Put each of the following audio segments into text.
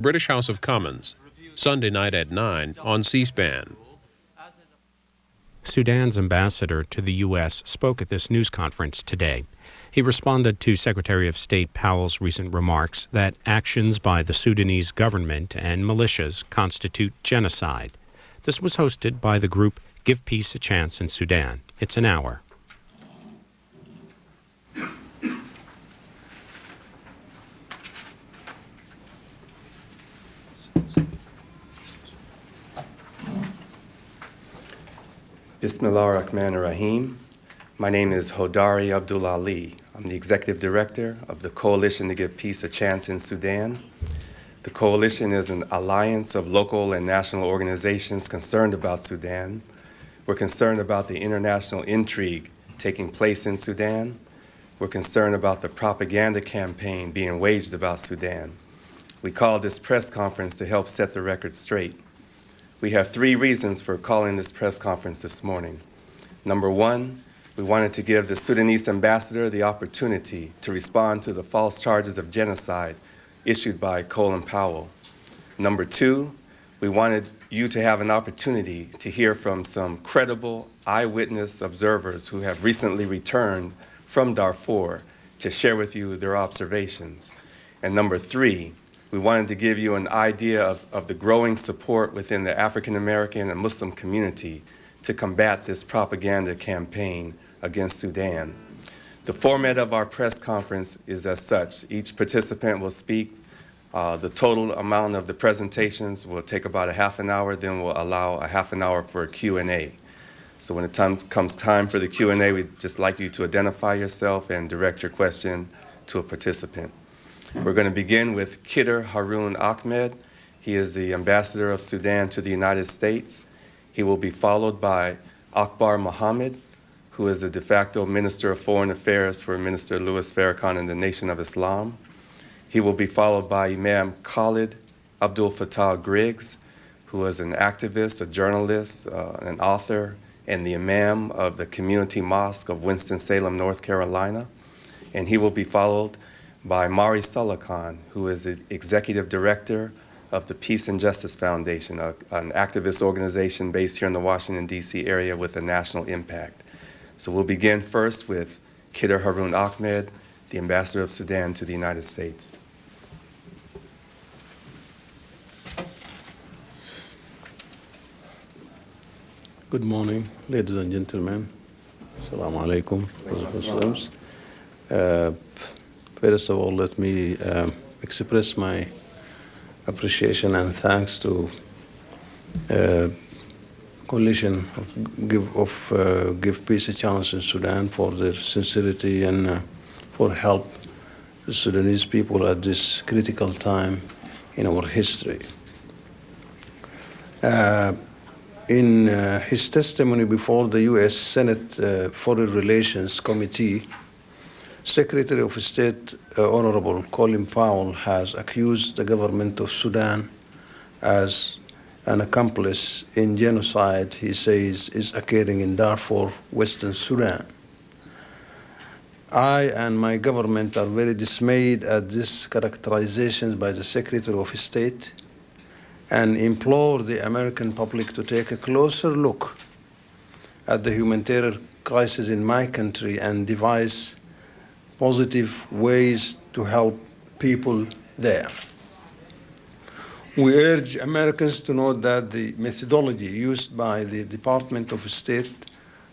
British House of Commons, Sunday night at 9 on C-SPAN. Sudan's ambassador to the U.S. spoke at this news conference today. He responded to Secretary of State Powell's recent remarks that actions by the Sudanese government and militias constitute genocide. This was hosted by the group Give Peace a Chance in Sudan. It's an hour. Bismillah ar-Rahman ar-Rahim. My name is Hodari Abdul Ali. I'm the Executive Director of the Coalition to Give Peace a Chance in Sudan. The Coalition is an alliance of local and national organizations concerned about Sudan. We're concerned about the international intrigue taking place in Sudan. We're concerned about the propaganda campaign being waged about Sudan. We called this press conference to help set the record straight. We have three reasons for calling this press conference this morning. Number one, we wanted to give the Sudanese ambassador the opportunity to respond to the false charges of genocide issued by Colin Powell. Number two, we wanted you to have an opportunity to hear from some credible eyewitness observers who have recently returned from Darfur to share with you their observations. And number three, we wanted to give you an idea of the growing support within the African American and Muslim community to combat this propaganda campaign against Sudan. The format of our press conference is as such. Each participant will speak. The total amount of the presentations will take about a half an hour, then we'll allow a half an hour for a Q&A. So when it comes time for the Q&A, we'd just like you to identify yourself and direct your question to a participant. We're going to begin with Qari'ah Harun Ahmed. He is the ambassador of Sudan to the United States. He will be followed by Akbar Mohammed, who is the de facto Minister of Foreign Affairs for Minister Louis Farrakhan and the Nation of Islam. He will be followed by Imam Khalid Abdul Fattah Griggs, who is an activist, a journalist, an author, and the Imam of the Community Mosque of Winston-Salem, North Carolina. And he will be followed by Mari Sullikan, who is the Executive Director of the Peace and Justice Foundation, an activist organization based here in the Washington, D.C. area with a national impact. So we'll begin first with Qari'ah Harun Ahmed, the Ambassador of Sudan to the United States. Good morning, ladies and gentlemen. Assalamu alaikum, Muslims. First of all, let me express my appreciation and thanks to Coalition of Give Peace a Chance in Sudan for their sincerity and for help the Sudanese people at this critical time in our history. In his testimony before the U.S. Senate Foreign Relations Committee, Secretary of State Honorable Colin Powell has accused the government of Sudan as an accomplice in genocide he says is occurring in Darfur, Western Sudan. I and my government are very dismayed at this characterization by the Secretary of State and implore the American public to take a closer look at the humanitarian crisis in my country and devise positive ways to help people there. We urge Americans to note that the methodology used by the Department of State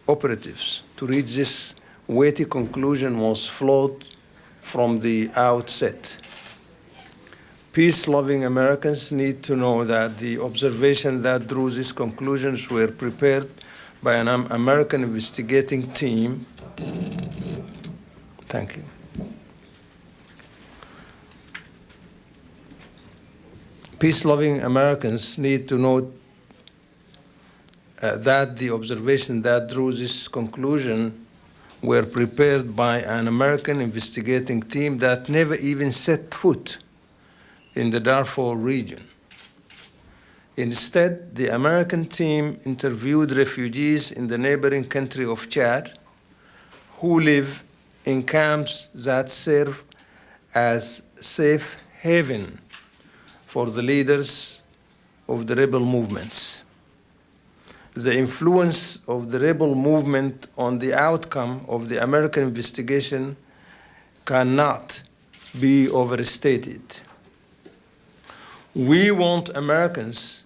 operatives to reach this weighty conclusion was flawed from the outset. Peace-loving Americans need to know that the observations that drew these conclusions were prepared by an American investigating team. Thank you. Peace-loving Americans need to note that the observations that drew this conclusion were prepared by an American investigating team that never even set foot in the Darfur region. Instead, the American team interviewed refugees in the neighboring country of Chad who live in camps that serve as safe haven for the leaders of the rebel movements. The influence of the rebel movement on the outcome of the American investigation cannot be overstated. We want Americans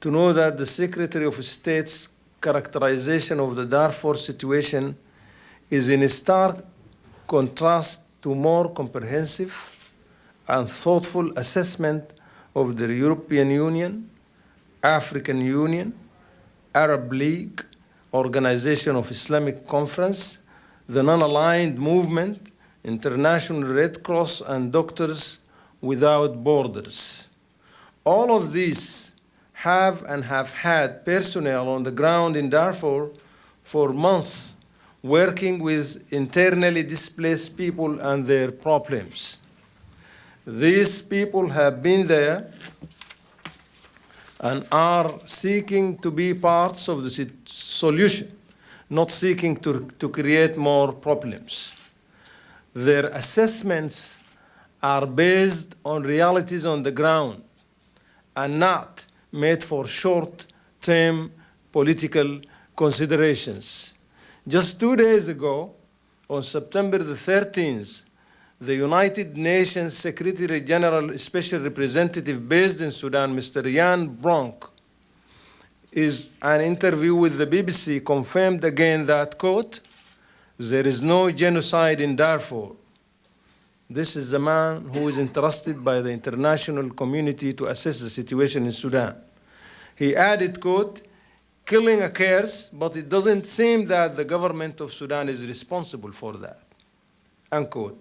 to know that the Secretary of State's characterization of the Darfur situation is in stark contrast to more comprehensive and thoughtful assessment of the European Union, African Union, Arab League, Organization of Islamic Conference, the Non-Aligned Movement, International Red Cross, and Doctors Without Borders. All of these have and have had personnel on the ground in Darfur for months working with internally displaced people and their problems. These people have been there and are seeking to be parts of the solution, not seeking to create more problems. Their assessments are based on realities on the ground and not made for short-term political considerations. Just 2 days ago, on September the 13th, the United Nations Secretary General Special Representative based in Sudan, Mr. Jan Bronk, is an interview with the BBC confirmed again that, quote, there is no genocide in Darfur. This is the man who is entrusted by the international community to assess the situation in Sudan. He added, quote, killing occurs, but it doesn't seem that the government of Sudan is responsible for that, unquote.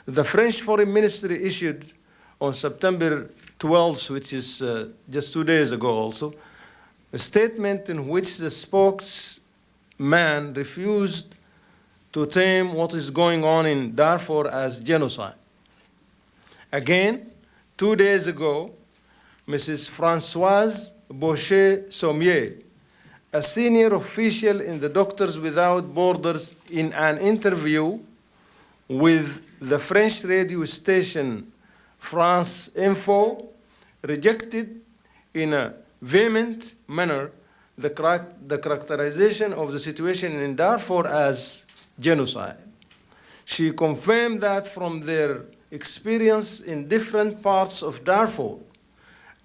The French Foreign Ministry issued on September 12th, which is just 2 days ago also, a statement in which the spokesman refused to term what is going on in Darfur as genocide. Again, 2 days ago, Mrs. Françoise Boucher-Sommier, a senior official in the Doctors Without Borders, in an interview with the French radio station France Info, rejected in a vehement manner the characterization of the situation in Darfur as genocide. She confirmed that from their experience in different parts of Darfur,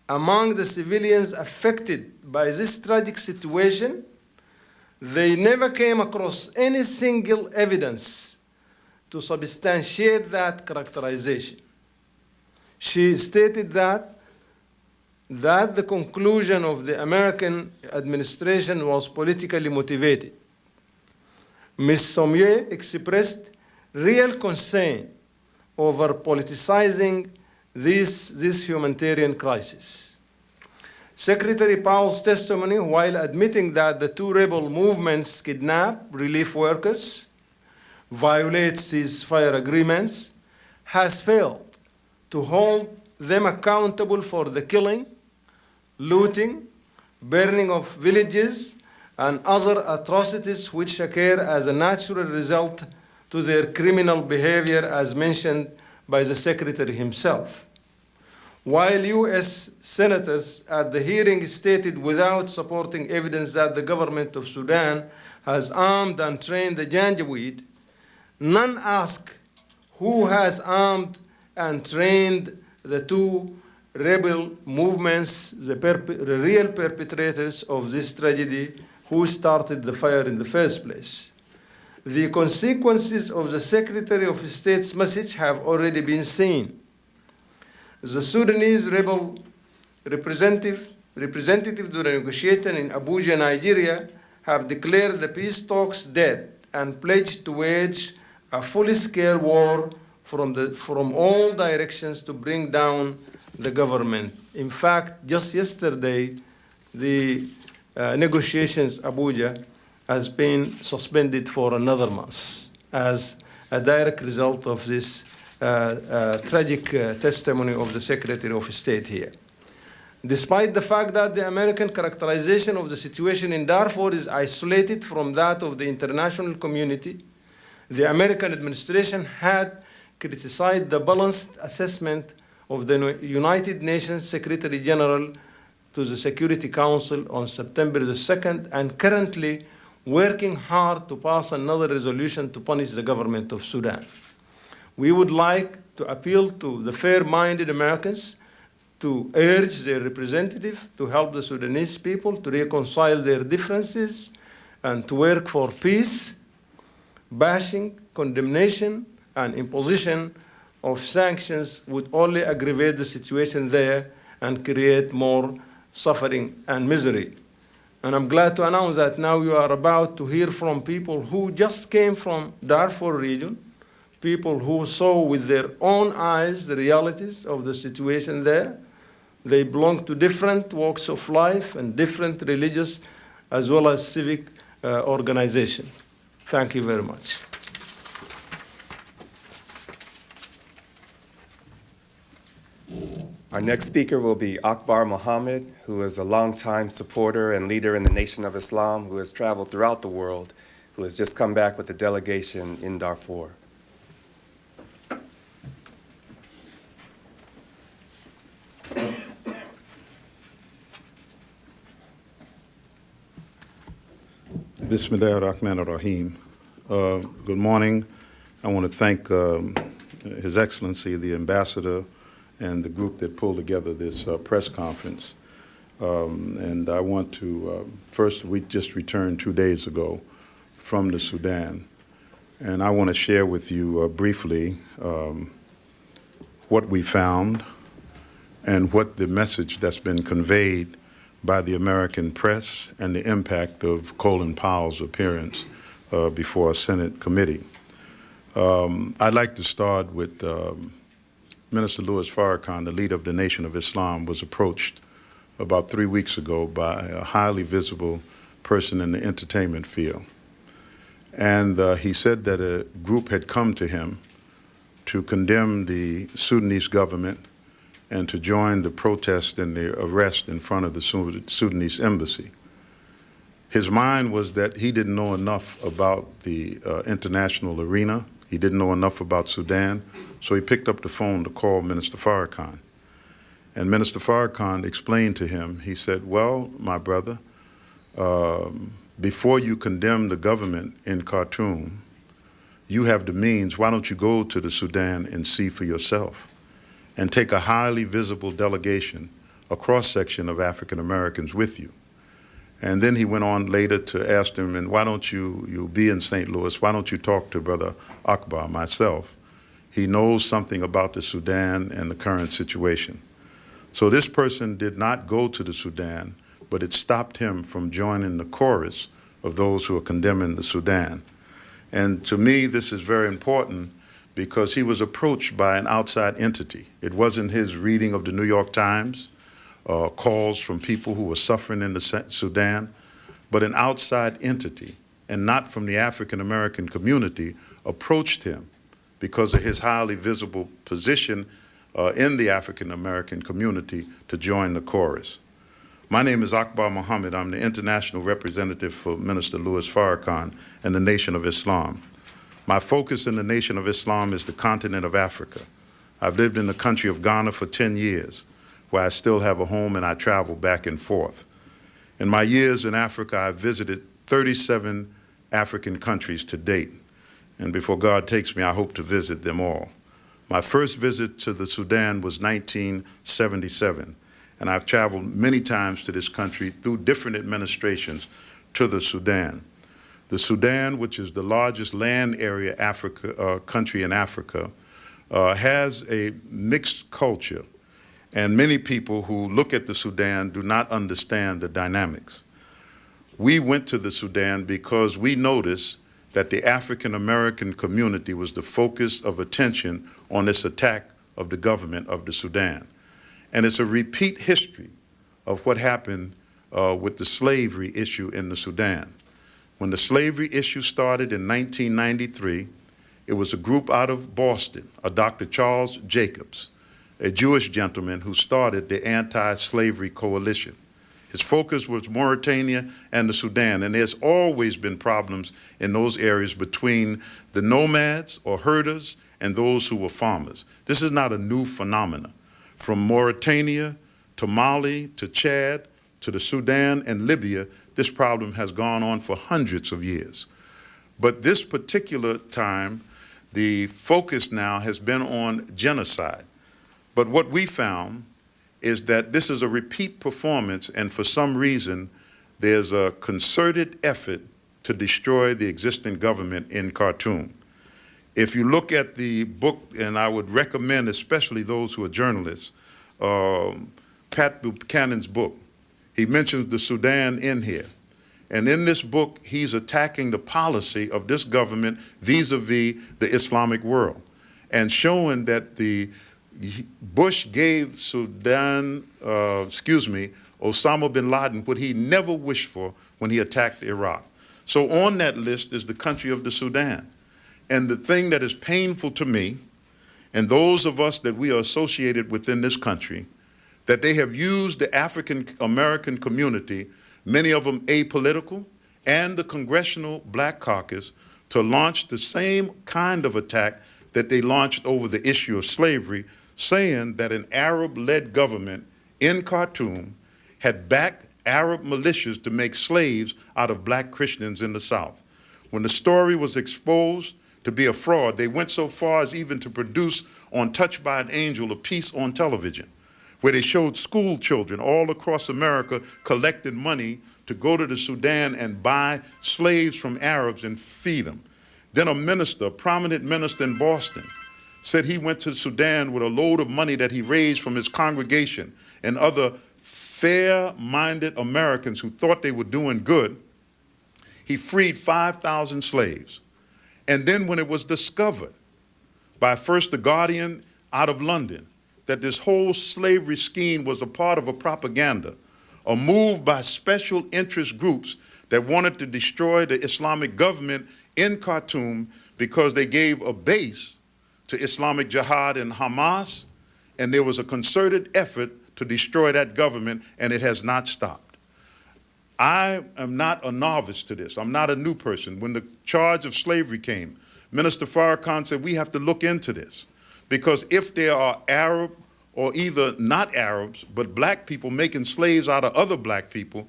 among the civilians affected by this tragic situation, they never came across any single evidence to substantiate that characterization. She stated that the conclusion of the American administration was politically motivated. Ms. Sommier expressed real concern over politicizing this humanitarian crisis. Secretary Powell's testimony, while admitting that the two rebel movements kidnap relief workers, violate ceasefire agreements, has failed to hold them accountable for the killing, looting, burning of villages, and other atrocities which occur as a natural result to their criminal behavior, as mentioned by the Secretary himself. While U.S. senators at the hearing stated without supporting evidence that the government of Sudan has armed and trained the Janjaweed, none asked who has armed and trained the two rebel movements, the real perpetrators of this tragedy, who started the fire in the first place. The consequences of the Secretary of State's message have already been seen. The Sudanese rebel representative to the negotiation in Abuja, Nigeria, have declared the peace talks dead and pledged to wage a full-scale war from all directions to bring down the government. In fact, just yesterday, the negotiations Abuja has been suspended for another month as a direct result of this tragic testimony of the Secretary of State here. Despite the fact that the American characterization of the situation in Darfur is isolated from that of the international community, the American administration had criticized the balanced assessment of the United Nations Secretary General to the Security Council on September the 2nd, and currently working hard to pass another resolution to punish the government of Sudan. We would like to appeal to the fair-minded Americans to urge their representative to help the Sudanese people to reconcile their differences and to work for peace. Bashing, condemnation, and imposition of sanctions would only aggravate the situation there and create more suffering and misery. And I'm glad to announce that now you are about to hear from people who just came from Darfur region, people who saw with their own eyes the realities of the situation there. They belong to different walks of life and different religious as well as civic organizations. Thank you very much. Our next speaker will be Akbar Muhammad, who is a longtime supporter and leader in the Nation of Islam, who has traveled throughout the world, who has just come back with a delegation in Darfur. Bismillah ar-Rahman ar-Rahim. Good morning. I want to thank His Excellency, the Ambassador, and the group that pulled together this press conference. And I want to, first, we just returned 2 days ago from the Sudan. And I want to share with you briefly what we found and what the message that's been conveyed by the American press and the impact of Colin Powell's appearance before a Senate committee. I'd like to start with Minister Louis Farrakhan, the leader of the Nation of Islam, was approached about 3 weeks ago by a highly visible person in the entertainment field. And he said that a group had come to him to condemn the Sudanese government and to join the protest and the arrest in front of the Sudanese embassy. His mind was that he didn't know enough about the international arena. He didn't know enough about Sudan, so he picked up the phone to call Minister Farrakhan. And Minister Farrakhan explained to him, he said, well, my brother, before you condemn the government in Khartoum, you have the means, why don't you go to the Sudan and see for yourself? And take a highly visible delegation, a cross-section of African Americans with you. And then he went on later to ask him, and why don't you be in St. Louis, why don't you talk to Brother Akbar, myself? He knows something about the Sudan and the current situation. So this person did not go to the Sudan, but it stopped him from joining the chorus of those who are condemning the Sudan. And to me, this is very important because he was approached by an outside entity. It wasn't his reading of the New York Times, calls from people who were suffering in the Sudan, but an outside entity, and not from the African American community, approached him because of his highly visible position in the African American community to join the chorus. My name is Akbar Muhammad. I'm the international representative for Minister Louis Farrakhan and the Nation of Islam. My focus in the Nation of Islam is the continent of Africa. I've lived in the country of Ghana for 10 years, where I still have a home and I travel back and forth. In my years in Africa, I've visited 37 African countries to date, and before God takes me, I hope to visit them all. My first visit to the Sudan was 1977, and I've traveled many times to this country through different administrations to the Sudan. The Sudan, which is the largest land area country in Africa, has a mixed culture, and many people who look at the Sudan do not understand the dynamics. We went to the Sudan because we noticed that the African American community was the focus of attention on this attack of the government of the Sudan. And it's a repeat history of what happened with the slavery issue in the Sudan. When the slavery issue started in 1993, it was a group out of Boston, a Dr. Charles Jacobs, a Jewish gentleman who started the Anti-Slavery Coalition. His focus was Mauritania and the Sudan, and there's always been problems in those areas between the nomads or herders and those who were farmers. This is not a new phenomenon. from Mauritania to Mali to Chad to the Sudan and Libya, this problem has gone on for hundreds of years. But this particular time, the focus now has been on genocide. But what we found is that this is a repeat performance, and for some reason, there's a concerted effort to destroy the existing government in Khartoum. If you look at the book, and I would recommend especially those who are journalists, Pat Buchanan's book, he mentions the Sudan in here. And in this book, he's attacking the policy of this government vis-a-vis the Islamic world and showing that Bush gave Osama bin Laden what he never wished for when he attacked Iraq. So on that list is the country of the Sudan. And the thing that is painful to me, and those of us that we are associated within this country, that they have used the African American community, many of them apolitical, and the Congressional Black Caucus to launch the same kind of attack that they launched over the issue of slavery, saying that an Arab-led government in Khartoum had backed Arab militias to make slaves out of black Christians in the South. When the story was exposed to be a fraud, they went so far as even to produce on Touched by an Angel a piece on television where they showed school children all across America collecting money to go to the Sudan and buy slaves from Arabs and feed them. Then a minister, a prominent minister in Boston, said he went to Sudan with a load of money that he raised from his congregation and other fair-minded Americans who thought they were doing good. He freed 5,000 slaves. And then when it was discovered by first The Guardian out of London that this whole slavery scheme was a part of a propaganda, a move by special interest groups that wanted to destroy the Islamic government in Khartoum because they gave a base to Islamic Jihad and Hamas, and there was a concerted effort to destroy that government, and it has not stopped. I am not a novice to this. I'm not a new person. When the charge of slavery came, Minister Farrakhan said we have to look into this because if there are Arab or either not Arabs, but black people making slaves out of other black people,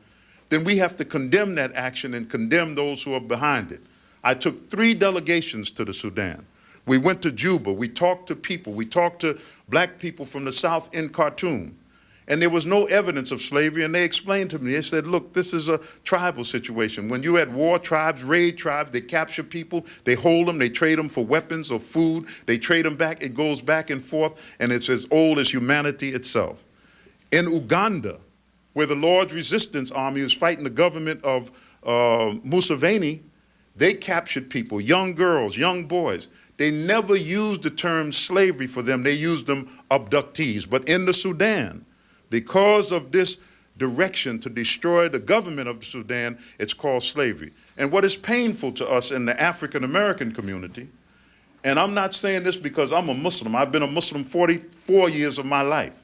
then we have to condemn that action and condemn those who are behind it. I took 3 delegations to the Sudan. We went to Juba, we talked to people, we talked to black people from the South in Khartoum, and there was no evidence of slavery, and they explained to me, they said, look, this is a tribal situation. When you're at war, tribes raid tribes, they capture people, they hold them, they trade them for weapons or food, they trade them back, it goes back and forth, and it's as old as humanity itself. In Uganda, where the Lord's Resistance Army was fighting the government of Museveni, they captured people, young girls, young boys. They never used the term slavery for them, they used them abductees. But in the Sudan, because of this direction to destroy the government of the Sudan, it's called slavery. And what is painful to us in the African American community, and I'm not saying this because I'm a Muslim, I've been a Muslim 44 years of my life,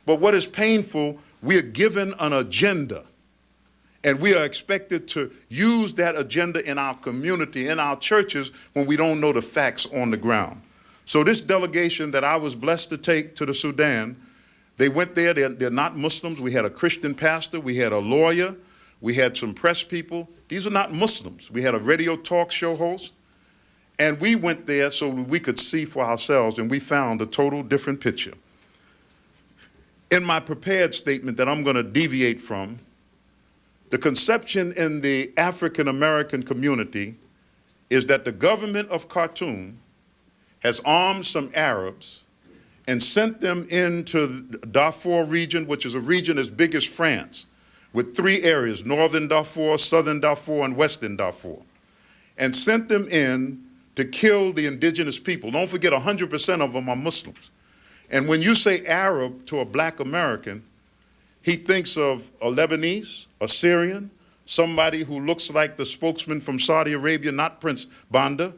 but what is painful, we are given an agenda, and we are expected to use that agenda in our community, in our churches, when we don't know the facts on the ground. So this delegation that I was blessed to take to the Sudan, they went there, they're not Muslims. We had a Christian pastor, we had a lawyer, we had some press people. These are not Muslims. We had a radio talk show host. And we went there so we could see for ourselves, and we found a total different picture. In my prepared statement that I'm going to deviate from, the conception in the African American community is that the government of Khartoum has armed some Arabs and sent them into the Darfur region, which is a region as big as France, with 3 areas, northern Darfur, southern Darfur, and western Darfur, and sent them in to kill the indigenous people. Don't forget, 100% of them are Muslims. And when you say Arab to a black American, he thinks of a Lebanese, a Syrian, somebody who looks like the spokesman from Saudi Arabia, not Prince Banda,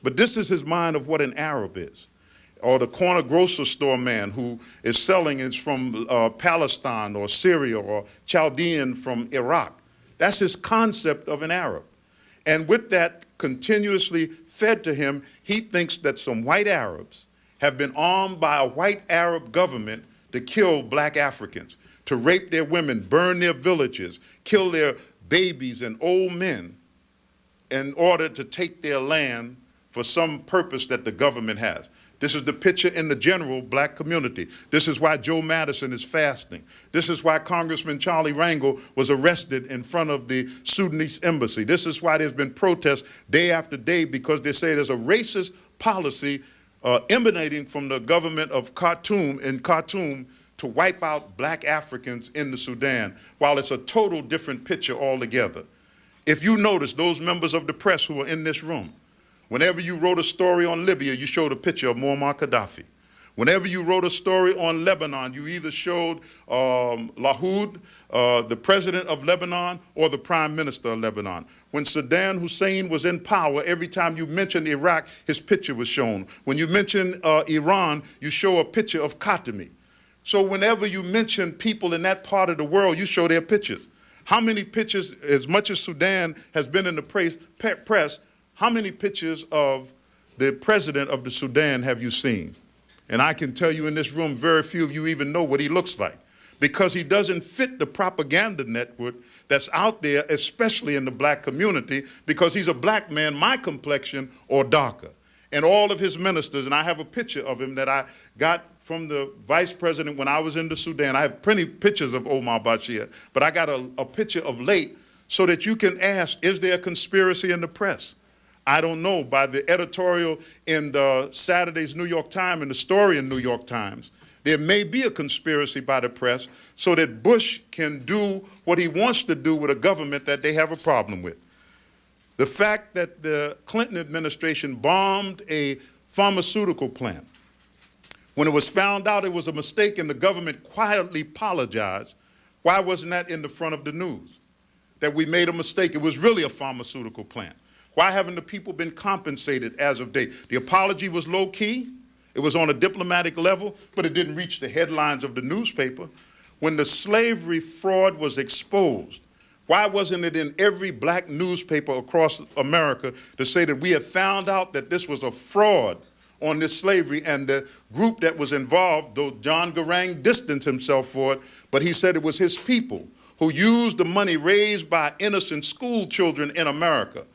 but this is his mind of what an Arab is. Or the corner grocery store man who is selling is from Palestine or Syria or Chaldean from Iraq. That's his concept of an Arab. And with that continuously fed to him, he thinks that some white Arabs have been armed by a white Arab government to kill black Africans, to rape their women, burn their villages, kill their babies and old men in order to take their land for some purpose that the government has. This is the picture in the general black community. This is why Joe Madison is fasting. This is why Congressman Charlie Rangel was arrested in front of the Sudanese embassy. This is why there's been protests day after day, because they say there's a racist policy emanating from the government of Khartoum to wipe out black Africans in the Sudan, while it's a total different picture altogether. If you notice, those members of the press who are in this room, whenever you wrote a story on Libya, you showed a picture of Muammar Gaddafi. Whenever you wrote a story on Lebanon, you either showed Lahoud, the president of Lebanon, or the prime minister of Lebanon. When Saddam Hussein was in power, every time you mentioned Iraq, his picture was shown. When you mentioned Iran, you show a picture of Khatami. So whenever you mention people in that part of the world, you show their pictures. How many pictures, as much as Sudan has been in the press, how many pictures of the president of the Sudan have you seen? And I can tell you in this room, very few of you even know what he looks like, because he doesn't fit the propaganda network that's out there, especially in the black community, because he's a black man, my complexion or darker. And all of his ministers, and I have a picture of him that I got from the vice president when I was in the Sudan. I have plenty of pictures of Omar Bashir, but I got a picture of late so that you can ask, is there a conspiracy in the press? I don't know. By the editorial in the Saturday's New York Times and the story in New York Times, there may be a conspiracy by the press so that Bush can do what he wants to do with a government that they have a problem with. The fact that the Clinton administration bombed a pharmaceutical plant, when it was found out it was a mistake and the government quietly apologized, why wasn't that in the front of the news? That we made a mistake, it was really a pharmaceutical plant. Why haven't the people been compensated as of date? The apology was low key, it was on a diplomatic level, but it didn't reach the headlines of the newspaper. When the slavery fraud was exposed, why wasn't it in every black newspaper across America to say that we have found out that this was a fraud on this slavery, and the group that was involved, though John Garang distanced himself for it, but he said it was his people who used the money raised by innocent school children in America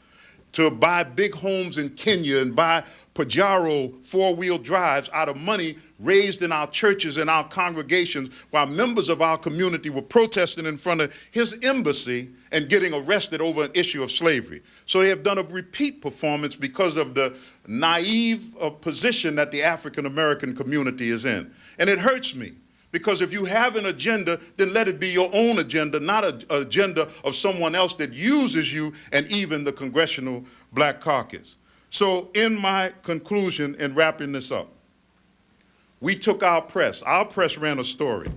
to buy big homes in Kenya and buy Pajero four-wheel drives out of money raised in our churches and our congregations, while members of our community were protesting in front of his embassy and getting arrested over an issue of slavery. So they have done a repeat performance because of the naive position that the African-American community is in. And it hurts me, because if you have an agenda, then let it be your own agenda, not an agenda of someone else that uses you and even the Congressional Black Caucus. So in my conclusion, in wrapping this up, we took our press ran a story,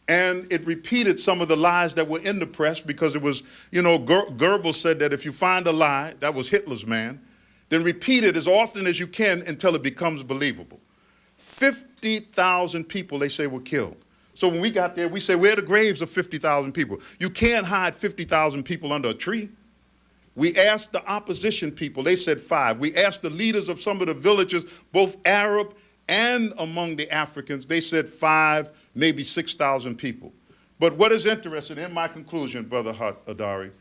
and it repeated some of the lies that were in the press, because it was, you know, Goebbels said that if you find a lie, that was Hitler's man, then repeat it as often as you can until it becomes believable. 50,000 people, they say, were killed. So when we got there, we say, where are the graves of 50,000 people? You can't hide 50,000 people under a tree. We asked the opposition people, they said 5. We asked the leaders of some of the villages, both Arab and among the Africans, they said 5, maybe 6,000 people. But what is interesting, in my conclusion, Brother Adari,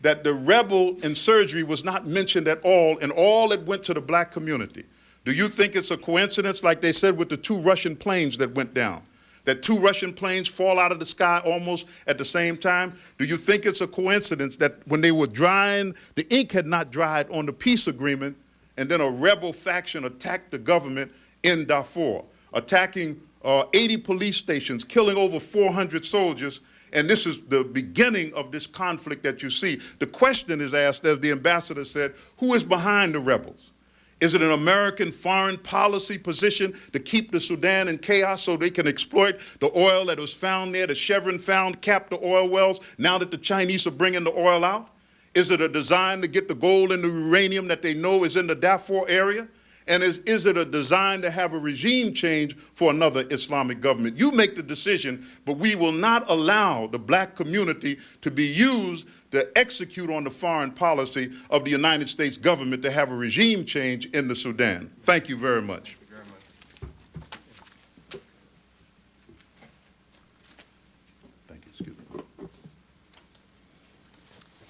that the rebel insurgery was not mentioned at all, and all that went to the black community. Do you think it's a coincidence, like they said with the 2 Russian planes that went down? That 2 Russian planes fall out of the sky almost at the same time? Do you think it's a coincidence that when they were drying, the ink had not dried on the peace agreement, and then a rebel faction attacked the government in Darfur, attacking 80 police stations, killing over 400 soldiers, and this is the beginning of this conflict that you see. The question is asked, as the ambassador said, who is behind the rebels? Is it an American foreign policy position to keep the Sudan in chaos so they can exploit the oil that was found there, the Chevron found, cap the oil wells, now that the Chinese are bringing the oil out? Is it a design to get the gold and the uranium that they know is in the Darfur area? And is it a design to have a regime change for another Islamic government? You make the decision, but we will not allow the black community to be used to execute on the foreign policy of the United States government to have a regime change in the Sudan. Thank you very much.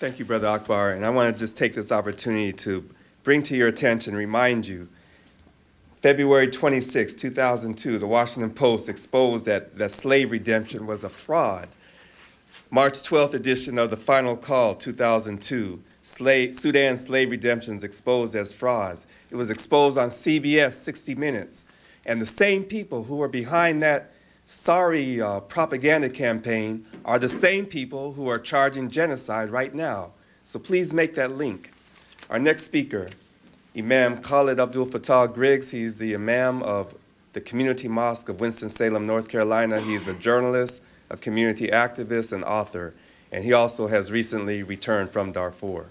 Thank you, Brother Akbar. And I want to just take this opportunity to bring to your attention, remind you, February 26, 2002, the Washington Post exposed that slave redemption was a fraud. March 12th edition of the Final Call, 2002, Sudan slave redemptions exposed as frauds. It was exposed on CBS 60 Minutes. And the same people who were behind that sorry propaganda campaign are the same people who are charging genocide right now. So please make that link. Our next speaker, Imam Khalid Abdul Fattah Griggs. He's the Imam of the Community Mosque of Winston-Salem, North Carolina. He's a journalist, a community activist, and author. And he also has recently returned from Darfur.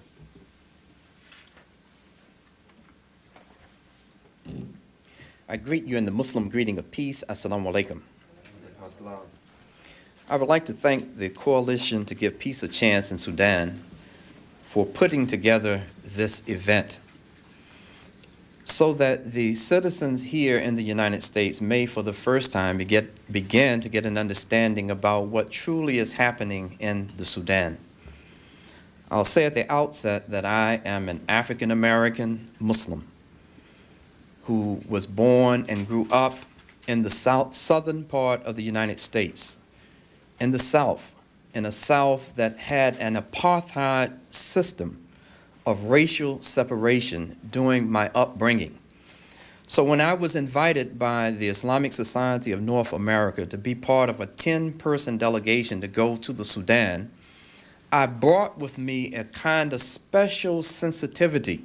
I greet you in the Muslim greeting of peace. Assalamu alaikum. I would like to thank the Coalition to Give Peace a Chance in Sudan for putting together this event so that the citizens here in the United States may for the first time begin to get an understanding about what truly is happening in the Sudan. I'll say at the outset that I am an African-American Muslim who was born and grew up in the southern part of the United States, in the South, in a South that had an apartheid system of racial separation during my upbringing. So when I was invited by the Islamic Society of North America to be part of a 10-person delegation to go to the Sudan, I brought with me a kind of special sensitivity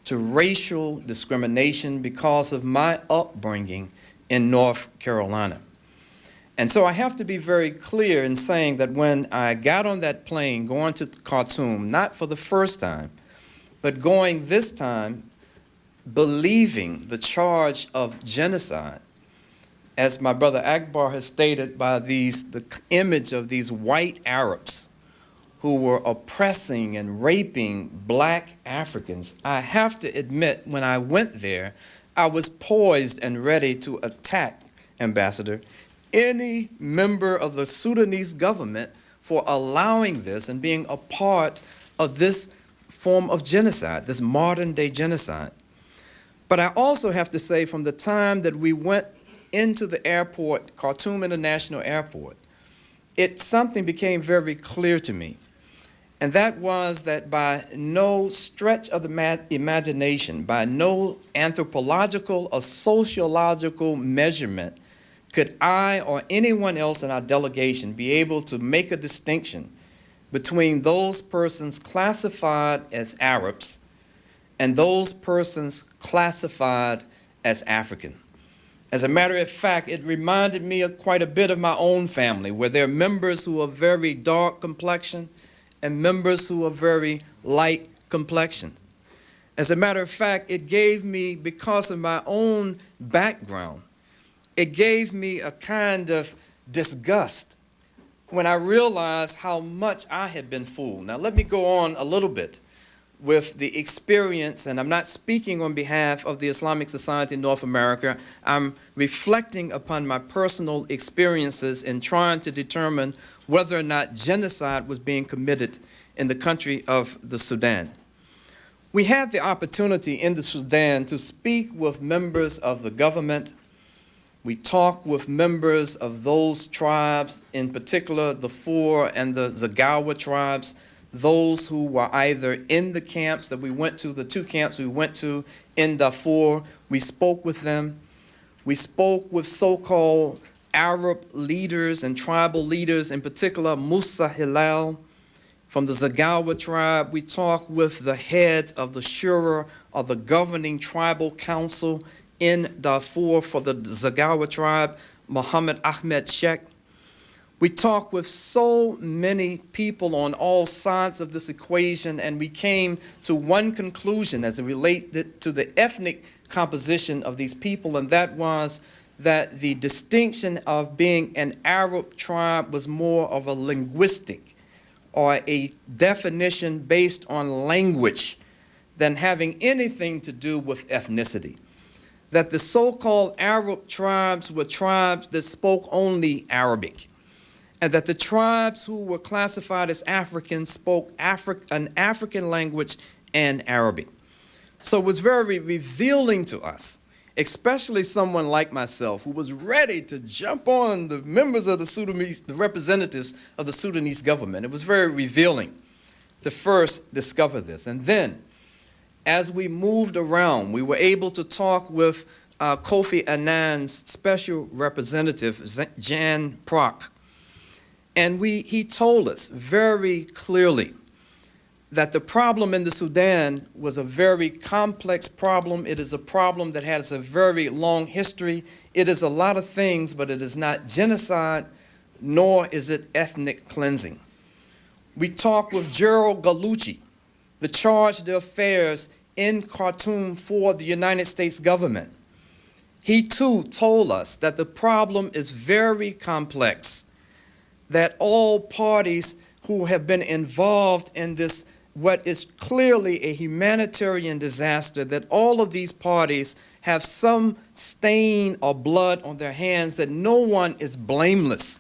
to racial discrimination because of my upbringing in North Carolina. And so I have to be very clear in saying that when I got on that plane going to Khartoum, not for the first time, but going this time, believing the charge of genocide, as my brother Akbar has stated, by the image of these white Arabs who were oppressing and raping black Africans, I have to admit when I went there, I was poised and ready to attack, Ambassador, any member of the Sudanese government for allowing this and being a part of this form of genocide, this modern day genocide. But I also have to say from the time that we went into the airport, Khartoum International Airport, something became very clear to me. And that was that by no stretch of the imagination, by no anthropological or sociological measurement, could I or anyone else in our delegation be able to make a distinction between those persons classified as Arabs and those persons classified as African. As a matter of fact, it reminded me of quite a bit of my own family, where there are members who are very dark complexion and members who are very light complexioned. As a matter of fact, it gave me, because of my own background, it gave me a kind of disgust when I realized how much I had been fooled. Now, let me go on a little bit with the experience, and I'm not speaking on behalf of the Islamic Society in North America. I'm reflecting upon my personal experiences in trying to determine whether or not genocide was being committed in the country of the Sudan. We had the opportunity in the Sudan to speak with members of the government. We talked with members of those tribes, in particular the Darfur and the Zagawa tribes, those who were either in the camps that we went to, the 2 camps we went to in Darfur. We spoke with them. We spoke with so-called Arab leaders and tribal leaders, in particular Musa Hilal from the Zagawa tribe. We talked with the head of the Shari'a, or the governing tribal council in Darfur for the Zagawa tribe, Muhammad Ahmed Sheikh. We talked with so many people on all sides of this equation, and we came to one conclusion as it related to the ethnic composition of these people, and that was that the distinction of being an Arab tribe was more of a linguistic or a definition based on language than having anything to do with ethnicity. That the so-called Arab tribes were tribes that spoke only Arabic. and that the tribes who were classified as Africans spoke an African language and Arabic. So it was very revealing to us, especially someone like myself who was ready to jump on the members of the Sudanese, the representatives of the Sudanese government. It was very revealing to first discover this. And then, as we moved around, we were able to talk with Kofi Annan's special representative, Jan Prock. And he told us very clearly that the problem in the Sudan was a very complex problem. It is a problem that has a very long history. It is a lot of things, but it is not genocide, nor is it ethnic cleansing. We talked with Gerald Gallucci, the charge d'affaires in Khartoum for the United States government. He too told us that the problem is very complex, that all parties who have been involved in this, what is clearly a humanitarian disaster, that all of these parties have some stain or blood on their hands, that no one is blameless.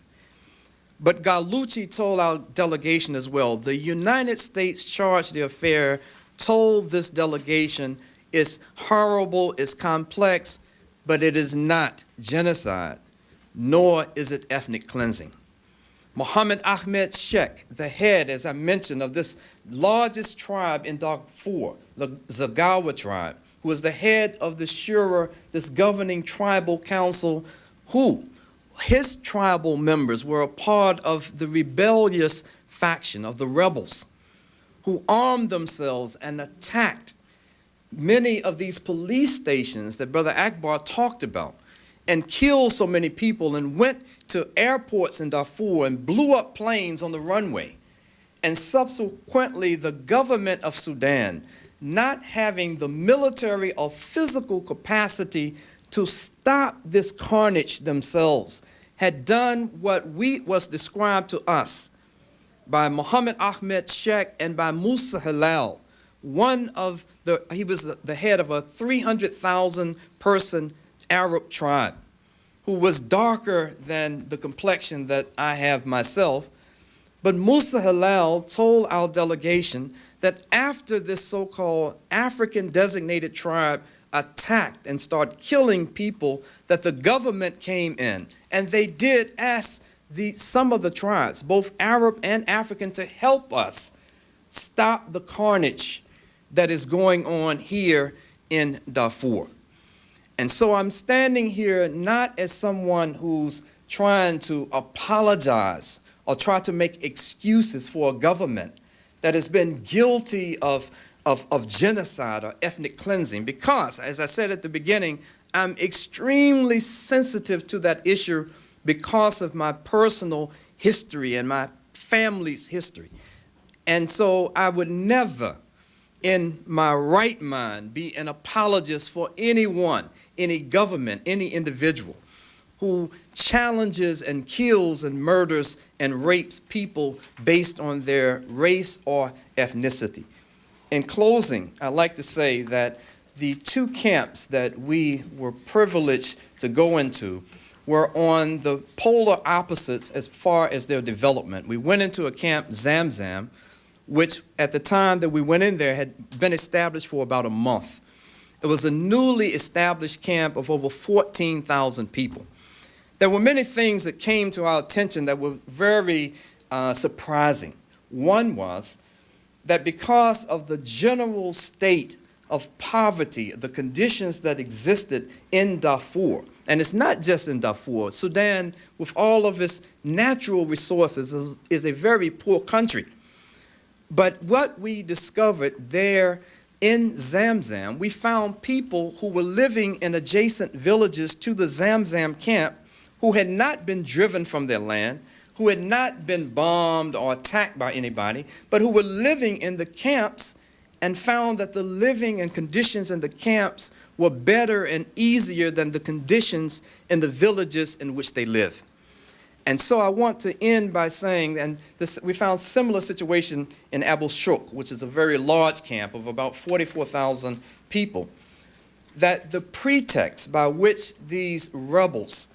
But Gallucci told our delegation as well, the United States charge d'affaires told this delegation it's horrible, it's complex, but it is not genocide, nor is it ethnic cleansing. Mohammed Ahmed Sheikh, the head, as I mentioned, of this largest tribe in Darfur, the Zagawa tribe, who was the head of the Shari'a, this governing tribal council, who his tribal members were a part of the rebellious faction of the rebels, who armed themselves and attacked many of these police stations that Brother Akbar talked about, and killed so many people, and went to airports in Darfur and blew up planes on the runway. And subsequently, the government of Sudan, not having the military or physical capacity to stop this carnage themselves, had done what was described to us by Mohammed Ahmed Sheikh and by Musa Halal. He was the head of a 300,000 person Arab tribe who was darker than the complexion that I have myself. But Musa Halal told our delegation that after this so-called African designated tribe attacked and started killing people, that the government came in and they did ask some of the tribes, both Arab and African, to help us stop the carnage that is going on here in Darfur. And so I'm standing here not as someone who's trying to apologize or try to make excuses for a government that has been guilty of genocide or ethnic cleansing, because, as I said at the beginning, I'm extremely sensitive to that issue because of my personal history and my family's history. And so I would never, in my right mind, be an apologist for anyone, any government, any individual who challenges and kills and murders and rapes people based on their race or ethnicity. In closing, I'd like to say that the two camps that we were privileged to go into were on the polar opposites as far as their development. We went into a camp, Zamzam, which at the time that we went in there had been established for about a month. It was a newly established camp of over 14,000 people. There were many things that came to our attention that were very surprising. One was that because of the general state of poverty, the conditions that existed in Darfur, and it's not just in Darfur, Sudan, with all of its natural resources, is a very poor country. But what we discovered there in Zamzam, we found people who were living in adjacent villages to the Zamzam camp who had not been driven from their land, who had not been bombed or attacked by anybody, but who were living in the camps, and found that the living and conditions in the camps were better and easier than the conditions in the villages in which they live. And so I want to end by saying, and we found similar situation in Abu Shuk, which is a very large camp of about 44,000 people, that the pretext by which these rebels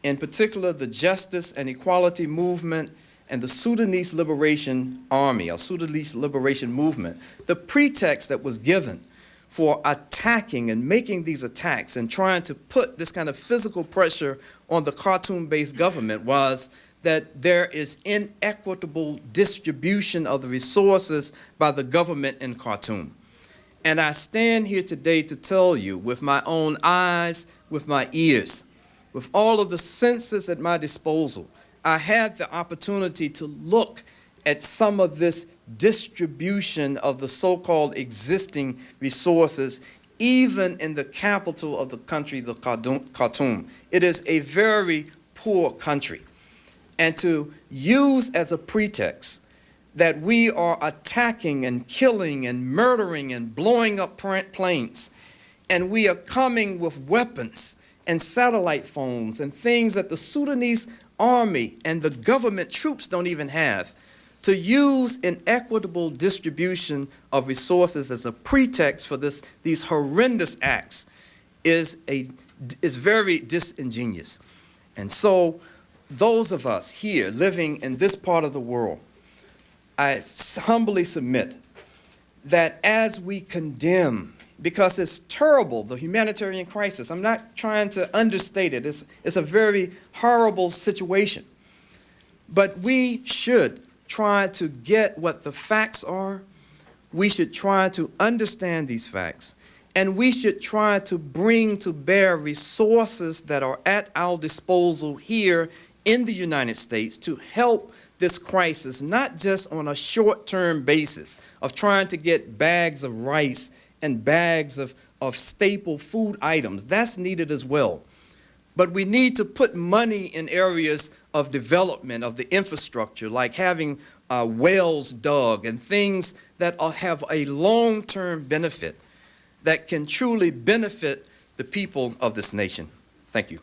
in particular the Justice and Equality Movement and the Sudanese Liberation Army, or Sudanese Liberation Movement, the pretext that was given for attacking and making these attacks and trying to put this kind of physical pressure on the Khartoum-based government was that there is inequitable distribution of the resources by the government in Khartoum. And I stand here today to tell you with my own eyes, with my ears, with all of the senses at my disposal, I had the opportunity to look at some of this distribution of the so-called existing resources, even in the capital of the country, the Khartoum. It is a very poor country. And to use as a pretext that we are attacking and killing and murdering and blowing up planes, and we are coming with weapons and satellite phones and things that the Sudanese army and the government troops don't even have, to use inequitable distribution of resources as a pretext for these horrendous acts is very disingenuous. And so those of us here living in this part of the world, I humbly submit that as we condemn, because it's terrible, the humanitarian crisis, I'm not trying to understate it, it's a very horrible situation, but we should try to get what the facts are. We should try to understand these facts, and we should try to bring to bear resources that are at our disposal here in the United States to help this crisis, not just on a short-term basis of trying to get bags of rice and bags of staple food items. That's needed as well. But we need to put money in areas of development of the infrastructure, like having wells dug and things that have a long-term benefit that can truly benefit the people of this nation. Thank you.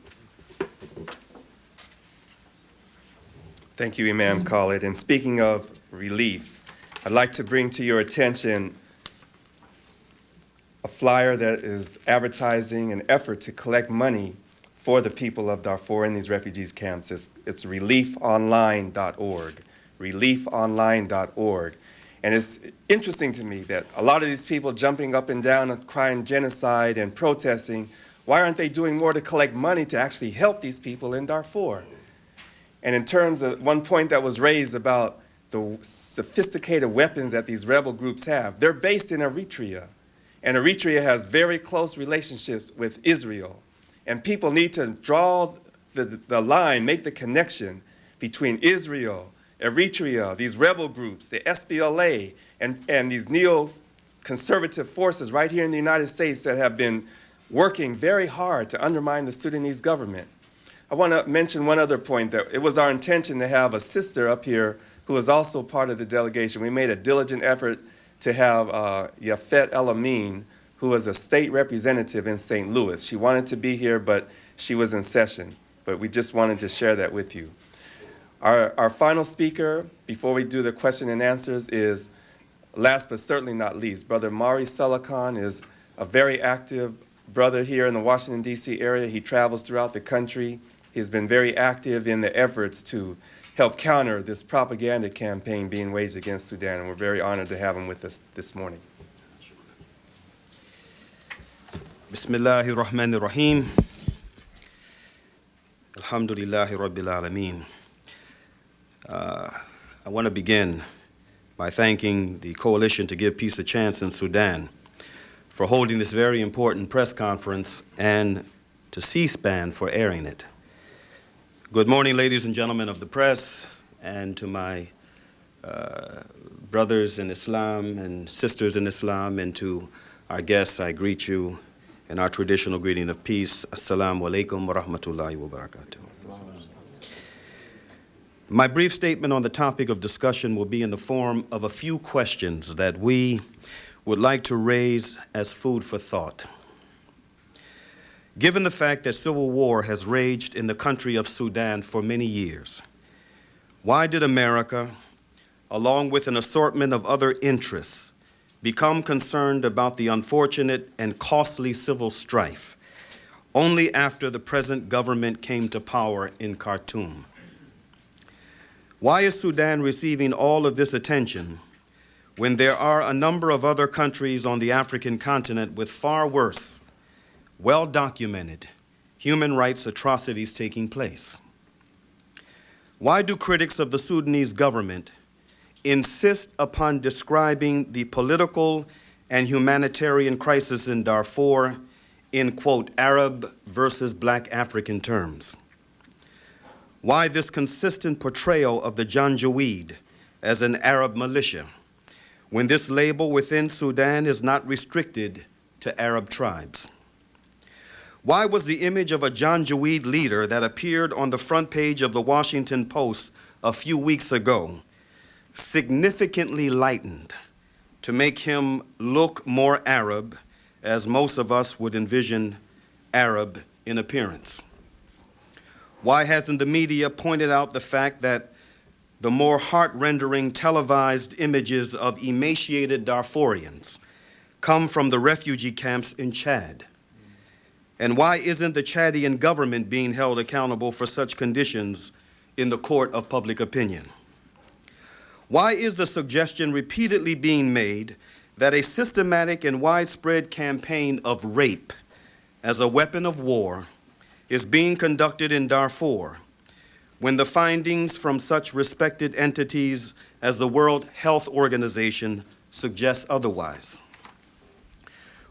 Thank you, Imam Khalid. And speaking of relief, I'd like to bring to your attention a flyer that is advertising an effort to collect money for the people of Darfur in these refugees camps. It's reliefonline.org, reliefonline.org. And it's interesting to me that a lot of these people jumping up and down and crying genocide and protesting, why aren't they doing more to collect money to actually help these people in Darfur? And in terms of one point that was raised about the sophisticated weapons that these rebel groups have, they're based in Eritrea. And Eritrea has very close relationships with Israel. And people need to draw the line, make the connection between Israel, Eritrea, these rebel groups, the SPLA, and these neo-conservative forces right here in the United States that have been working very hard to undermine the Sudanese government. I want to mention one other point, that it was our intention to have a sister up here who is also part of the delegation. We made a diligent effort to have Yafet El-Amin, who was a state representative in St. Louis. She wanted to be here, but she was in session. But we just wanted to share that with you. Our final speaker, before we do the question and answers, is, last but certainly not least, Brother Mari Salakan is a very active brother here in the Washington, D.C. area. He travels throughout the country. He's been very active in the efforts to help counter this propaganda campaign being waged against Sudan, and we're very honored to have him with us this morning. Bismillahir Rahmanir Rahim. Alhamdulillahi Rabbil Alameen. I want to begin by thanking the Coalition to Give Peace a Chance in Sudan for holding this very important press conference, and to C-SPAN for airing it. Good morning, ladies and gentlemen of the press, and to my brothers in Islam and sisters in Islam, and to our guests, I greet you in our traditional greeting of peace. Assalamu alaikum wa rahmatullahi wa barakatuh. My brief statement on the topic of discussion will be in the form of a few questions that we would like to raise as food for thought. Given the fact that civil war has raged in the country of Sudan for many years, why did America, along with an assortment of other interests, become concerned about the unfortunate and costly civil strife only after the present government came to power in Khartoum. Why is Sudan receiving all of this attention when there are a number of other countries on the African continent with far worse, well-documented human rights atrocities taking place? Why do critics of the Sudanese government insist upon describing the political and humanitarian crisis in Darfur in, quote, Arab versus Black African terms? Why this consistent portrayal of the Janjaweed as an Arab militia when this label within Sudan is not restricted to Arab tribes? Why was the image of a Janjaweed leader that appeared on the front page of the Washington Post a few weeks ago significantly lightened to make him look more Arab, as most of us would envision Arab in appearance? Why hasn't the media pointed out the fact that the more heart-rendering televised images of emaciated Darfurians come from the refugee camps in Chad? And why isn't the Chadian government being held accountable for such conditions in the court of public opinion? Why is the suggestion repeatedly being made that a systematic and widespread campaign of rape as a weapon of war is being conducted in Darfur when the findings from such respected entities as the World Health Organization suggest otherwise?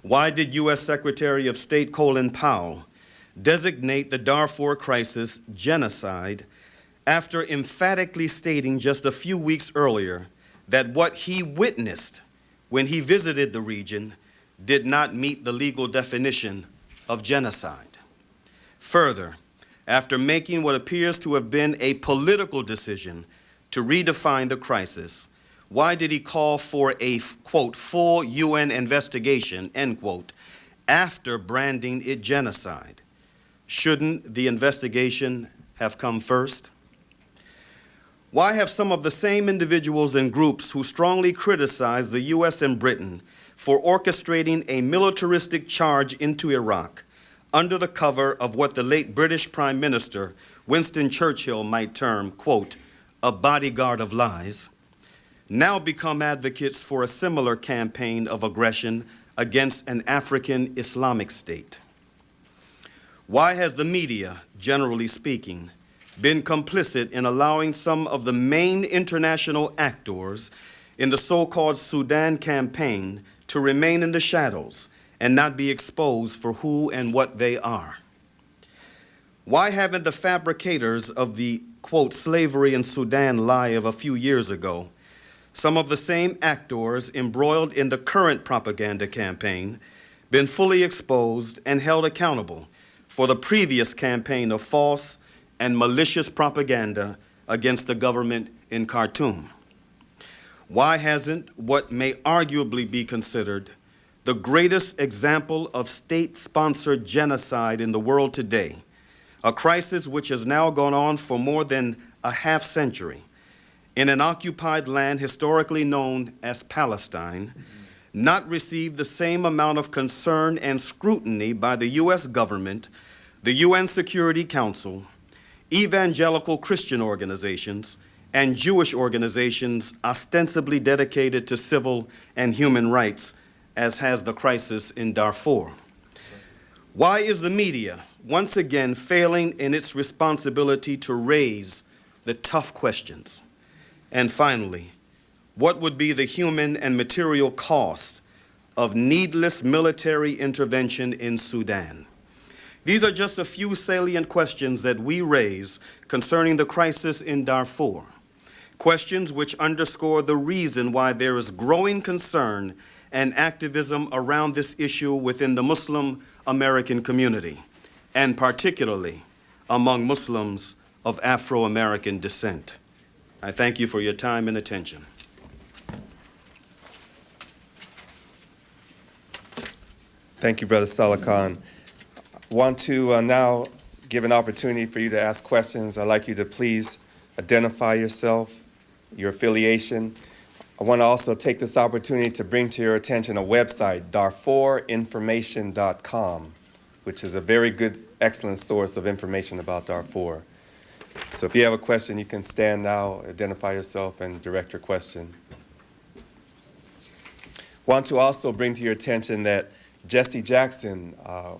Why did U.S. Secretary of State Powell designate the Darfur crisis genocide after emphatically stating just a few weeks earlier that what he witnessed when he visited the region did not meet the legal definition of genocide? Further, after making what appears to have been a political decision to redefine the crisis, why did he call for a, quote, full UN investigation, end quote, after branding it genocide? Shouldn't the investigation have come first? Why have some of the same individuals and groups who strongly criticize the US and Britain for orchestrating a militaristic charge into Iraq under the cover of what the late British Prime Minister Winston Churchill might term, quote, a bodyguard of lies, now become advocates for a similar campaign of aggression against an African Islamic state? Why has the media, generally speaking, been complicit in allowing some of the main international actors in the so-called Sudan campaign to remain in the shadows and not be exposed for who and what they are? Why haven't the fabricators of the, quote, slavery in Sudan lie of a few years ago, some of the same actors embroiled in the current propaganda campaign, been fully exposed and held accountable for the previous campaign of false and malicious propaganda against the government in Khartoum? Why hasn't what may arguably be considered the greatest example of state-sponsored genocide in the world today, a crisis which has now gone on for more than a half century, in an occupied land historically known as Palestine, not received the same amount of concern and scrutiny by the U.S. government, the UN Security Council, evangelical Christian organizations, and Jewish organizations ostensibly dedicated to civil and human rights, as has the crisis in Darfur? Why is the media once again failing in its responsibility to raise the tough questions? And finally, what would be the human and material cost of needless military intervention in Sudan? These are just a few salient questions that we raise concerning the crisis in Darfur, questions which underscore the reason why there is growing concern and activism around this issue within the Muslim American community, and particularly among Muslims of Afro-American descent. I thank you for your time and attention. Thank you, Brother Salih. Want to now give an opportunity for you to ask questions. I'd like you to please identify yourself, your affiliation. I want to also take this opportunity to bring to your attention a website, darfurinformation.com. which is a very good, excellent source of information about Darfur. So if you have a question, you can stand now, identify yourself, and direct your question. Want to also bring to your attention that Jesse Jackson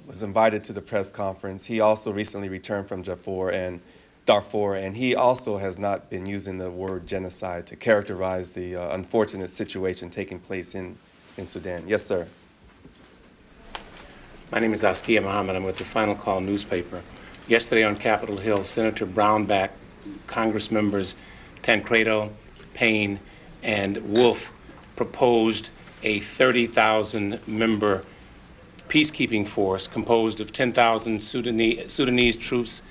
was invited to the press conference. He also recently returned from Darfur, and he also has not been using the word genocide to characterize the unfortunate situation taking place in Sudan. Yes, sir. My name is Askia Muhammad. I'm with the Final Call newspaper. Yesterday on Capitol Hill, Senator Brownback, Congress members Tancredo, Payne, and Wolf proposed a 30,000-member peacekeeping force composed of 10,000 Sudanese troops,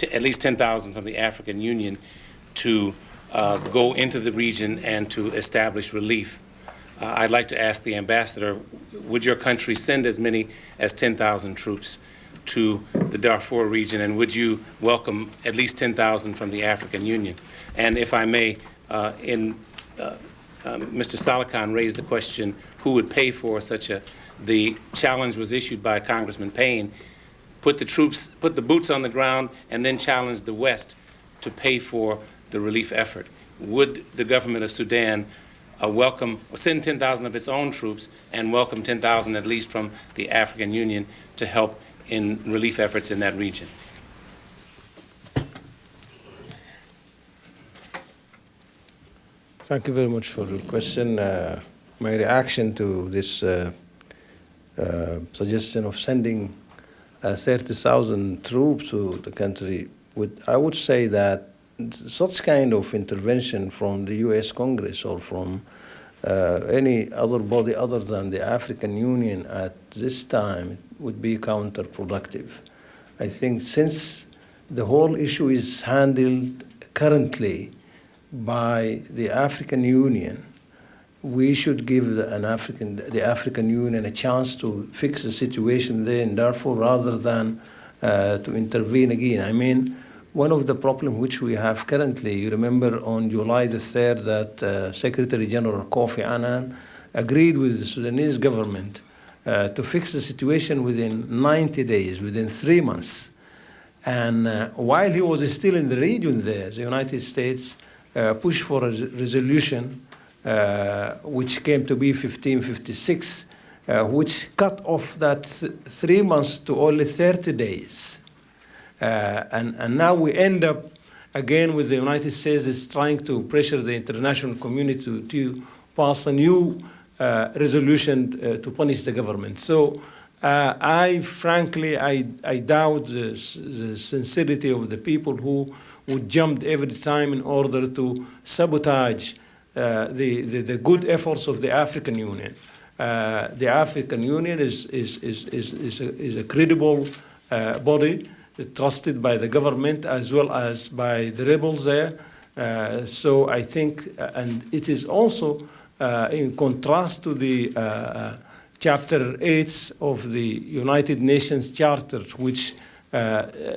at least 10,000 from the African Union, to go into the region and to establish relief. I'd like to ask the ambassador, would your country send as many as 10,000 troops to the Darfur region, and would you welcome at least 10,000 from the African Union? And if I may, Mr. Salikan raised the question, who would pay for such a, the challenge was issued by Congressman Payne, put the boots on the ground, and then challenge the West to pay for the relief effort. Would the government of Sudan send 10,000 of its own troops and welcome 10,000 at least from the African Union to help in relief efforts in that region? Thank you very much for the question. My reaction to this suggestion of sending 30,000 troops to the country, I would say that such kind of intervention from the U.S. Congress or from any other body other than the African Union at this time would be counterproductive. I think since the whole issue is handled currently by the African Union, we should give the African Union a chance to fix the situation there in Darfur rather than to intervene again. I mean, one of the problems which we have currently, you remember on July the 3rd that Secretary General Kofi Annan agreed with the Sudanese government to fix the situation within 90 days, within 3 months. And while he was still in the region there, the United States pushed for a resolution which came to be 1556, which cut off that 3 months to only 30 days. And now we end up again with the United States is trying to pressure the international community to pass a new resolution to punish the government. So frankly, I doubt the sincerity of the people who would jump every time in order to sabotage the good efforts of the African Union. The African Union is a credible body, trusted by the government as well as by the rebels there. So I think, and it is also in contrast to the Chapter 8 of the United Nations Charter, which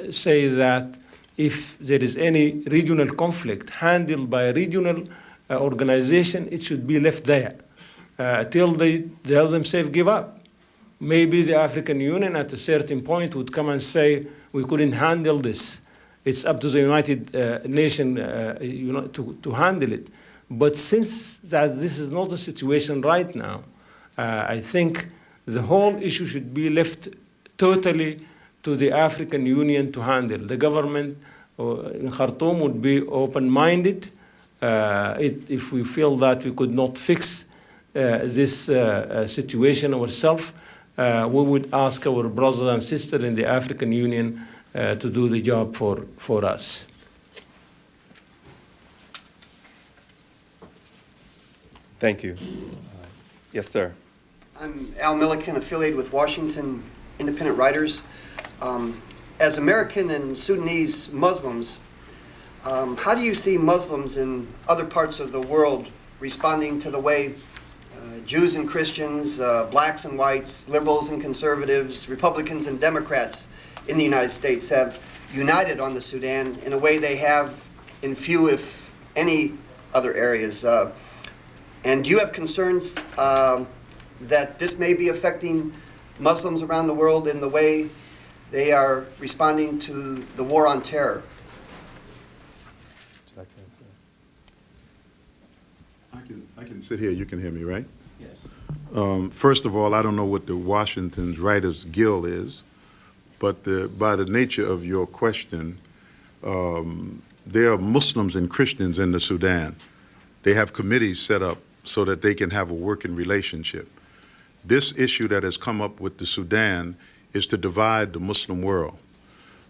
say that if there is any regional conflict handled by a regional organization, it should be left there till they themselves give up. Maybe the African Union at a certain point would come and say, we couldn't handle this. It's up to the United Nations to handle it. But since that this is not the situation right now, I think the whole issue should be left totally to the African Union to handle. The government in Khartoum would be open-minded. If we feel that we could not fix this situation ourselves, we would ask our brothers and sisters in the African Union to do the job for us. Thank you. Yes, sir. I'm Al Milliken, affiliated with Washington Independent Writers. As American and Sudanese Muslims, how do you see Muslims in other parts of the world responding to the way Jews and Christians, blacks and whites, liberals and conservatives, Republicans and Democrats in the United States have united on the Sudan in a way they have in few, if any, other areas? And do you have concerns that this may be affecting Muslims around the world in the way They are responding to the war on terror. I can sit here, you can hear me, right? Yes. First of all, I don't know what the Washington's Writers Guild is, but by the nature of your question, there are Muslims and Christians in the Sudan. They have committees set up so that they can have a working relationship. This issue that has come up with the Sudan is to divide the Muslim world.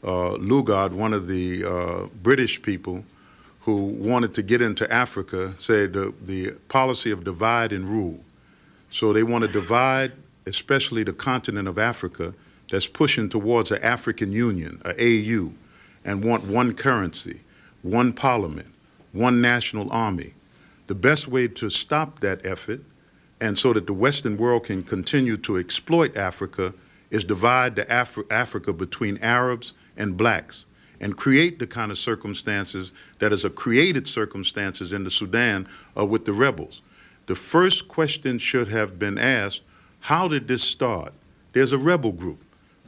Lugard, one of the British people who wanted to get into Africa, said the policy of divide and rule. So they want to divide, especially the continent of Africa, that's pushing towards an African Union, an AU, and want one currency, one parliament, one national army. The best way to stop that effort, and so that the Western world can continue to exploit Africa, is divide the Africa between Arabs and blacks, and create the kind of circumstances that is a created circumstances in the Sudan with the rebels. The first question should have been asked, how did this start? There's a rebel group.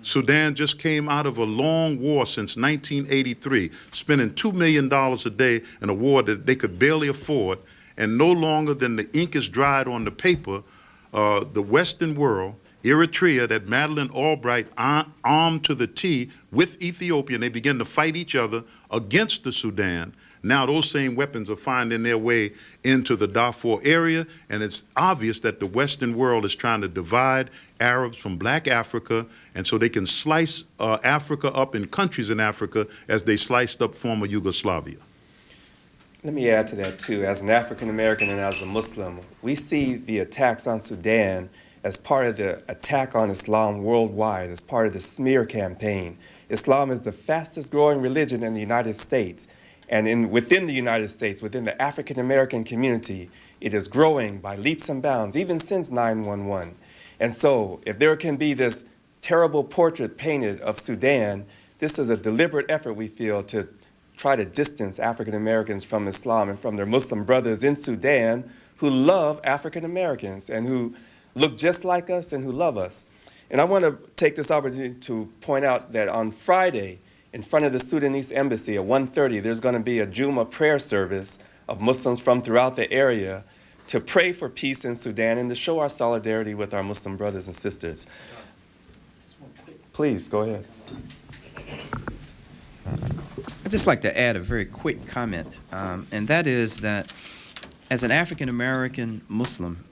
Sudan just came out of a long war since 1983, spending $2 million a day in a war that they could barely afford, and no longer than the ink is dried on the paper, the Western world, Eritrea, that Madeleine Albright armed to the teeth with Ethiopia, and they begin to fight each other against the Sudan. Now those same weapons are finding their way into the Darfur area, and it's obvious that the Western world is trying to divide Arabs from black Africa, and so they can slice Africa up in countries in Africa as they sliced up former Yugoslavia. Let me add to that too. As an African American and as a Muslim, we see the attacks on Sudan as part of the attack on Islam worldwide, as part of the smear campaign. Islam is the fastest growing religion in the United States. And within the United States, within the African American community, it is growing by leaps and bounds, even since 9/11. And so if there can be this terrible portrait painted of Sudan, this is a deliberate effort, we feel, to try to distance African Americans from Islam and from their Muslim brothers in Sudan who love African Americans and who look just like us and who love us. And I want to take this opportunity to point out that on Friday, in front of the Sudanese embassy at 1:30, there's going to be a Juma prayer service of Muslims from throughout the area to pray for peace in Sudan and to show our solidarity with our Muslim brothers and sisters. Please, go ahead. I'd just like to add a very quick comment, and that is that as an African-American Muslim,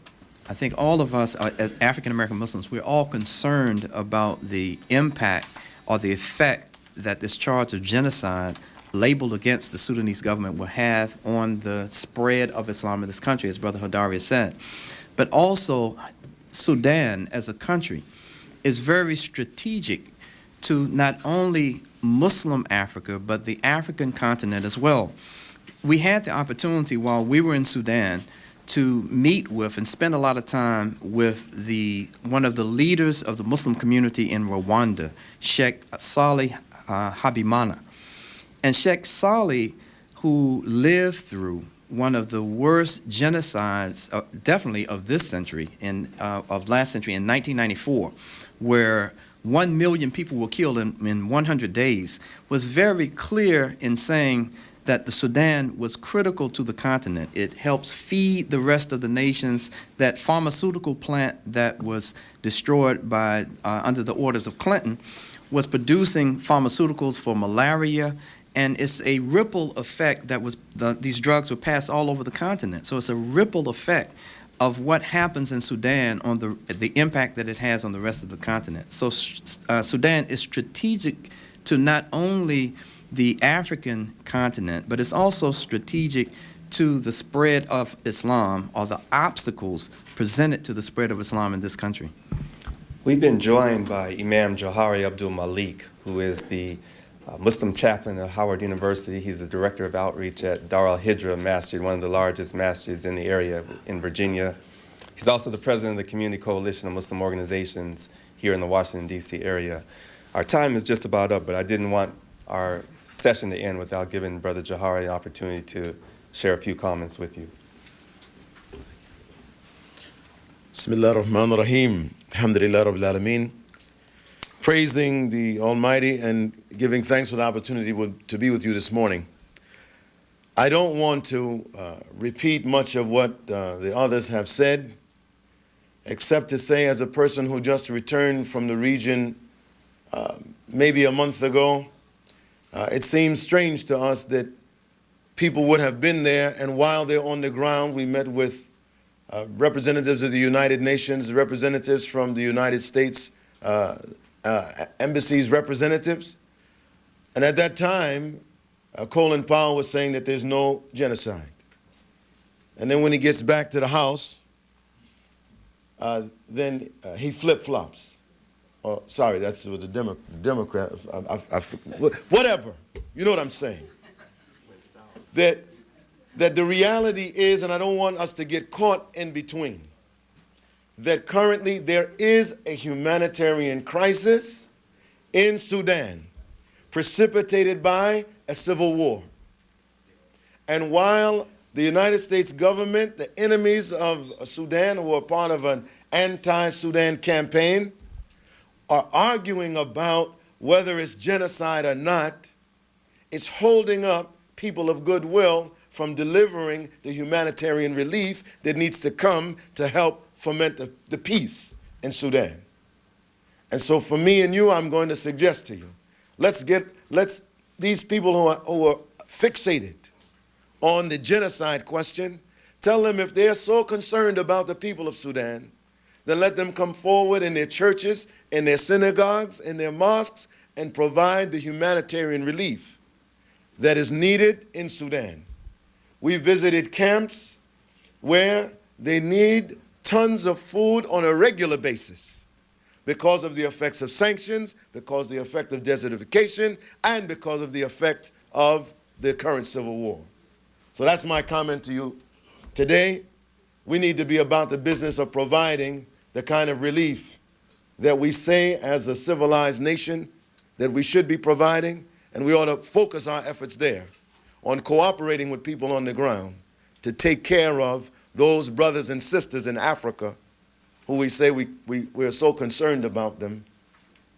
I think all of us, as African-American Muslims, we're all concerned about the impact or the effect that this charge of genocide labeled against the Sudanese government will have on the spread of Islam in this country, as Brother Hodari said. But also, Sudan as a country is very strategic to not only Muslim Africa, but the African continent as well. We had the opportunity while we were in Sudan to meet with and spend a lot of time with one of the leaders of the Muslim community in Rwanda, Sheikh Salih Habimana. And Sheikh Salih, who lived through one of the worst genocides, definitely of this century, of last century in 1994, where 1 million people were killed in 100 days, was very clear in saying that the Sudan was critical to the continent. It helps feed the rest of the nations. That pharmaceutical plant that was destroyed by under the orders of Clinton was producing pharmaceuticals for malaria, and it's a ripple effect that these drugs were passed all over the continent. So it's a ripple effect of what happens in Sudan on the impact that it has on the rest of the continent. So Sudan is strategic to not only the African continent, but it's also strategic to the spread of Islam, or the obstacles presented to the spread of Islam in this country. We've been joined by Imam Johari Abdul Malik, who is the Muslim chaplain at Howard University. He's the director of outreach at Dar al-Hijra Masjid, one of the largest masjids in the area in Virginia. He's also the president of the Community Coalition of Muslim Organizations here in the Washington, D.C. area. Our time is just about up, but I didn't want our session to end without giving Brother Johari an opportunity to share a few comments with you. Bismillah ar-Rahman ar-Rahim. Alhamdulillah Rabbil Alameen. praising the Almighty and giving thanks for the opportunity to be with you this morning. I don't want to repeat much of what the others have said, except to say, as a person who just returned from the region maybe a month ago, it seems strange to us that people would have been there, and while they're on the ground, we met with representatives of the United Nations, representatives from the United States embassy's representatives. And at that time, Colin Powell was saying that there's no genocide. And then when he gets back to the House, then he flip-flops. Oh, sorry, that's what the Democrat, whatever, you know what I'm saying. That the reality is, and I don't want us to get caught in between, that currently there is a humanitarian crisis in Sudan precipitated by a civil war. And while the United States government, the enemies of Sudan who are part of an anti-Sudan campaign, are arguing about whether it's genocide or not, it's holding up people of goodwill from delivering the humanitarian relief that needs to come to help foment the peace in Sudan. And so for me and you, I'm going to suggest to you, let's these people who are fixated on the genocide question, tell them if they're so concerned about the people of Sudan, then let them come forward in their churches, in their synagogues, in their mosques, and provide the humanitarian relief that is needed in Sudan. We visited camps where they need tons of food on a regular basis because of the effects of sanctions, because of the effect of desertification, and because of the effect of the current civil war. So that's my comment to you. Today, we need to be about the business of providing the kind of relief that we say as a civilized nation that we should be providing, and we ought to focus our efforts there on cooperating with people on the ground to take care of those brothers and sisters in Africa who we say we're so concerned about them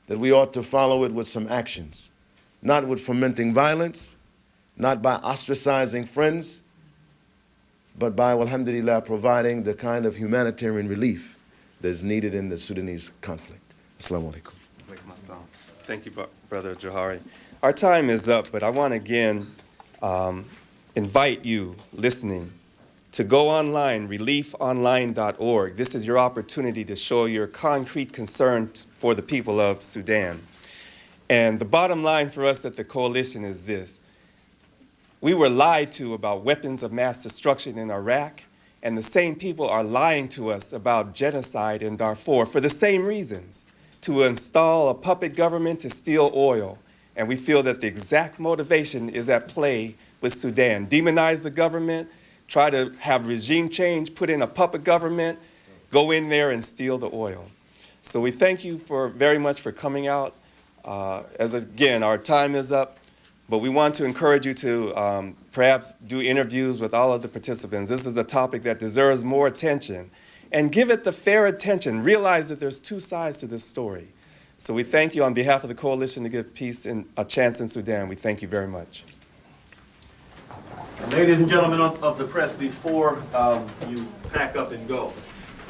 that we ought to follow it with some actions, not with fomenting violence, not by ostracizing friends, but by, alhamdulillah, providing the kind of humanitarian relief that is needed in the Sudanese conflict. Assalamu alaikum. Thank you, Brother Johari. Our time is up, but I want to again invite you listening to go online, reliefonline.org. This is your opportunity to show your concrete concern for the people of Sudan. And the bottom line for us at the coalition is this. We were lied to about weapons of mass destruction in Iraq, and the same people are lying to us about genocide in Darfur for the same reasons, to install a puppet government to steal oil. And we feel that the exact motivation is at play with Sudan. Demonize the government, try to have regime change, put in a puppet government, go in there and steal the oil. So we thank you very much for coming out. Again, our time is up, but we want to encourage you to perhaps do interviews with all of the participants. This is a topic that deserves more attention. And give it the fair attention. Realize that there's two sides to this story. So we thank you on behalf of the Coalition to Give Peace a Chance in Sudan. We thank you very much. Ladies and gentlemen of the press, before you pack up and go,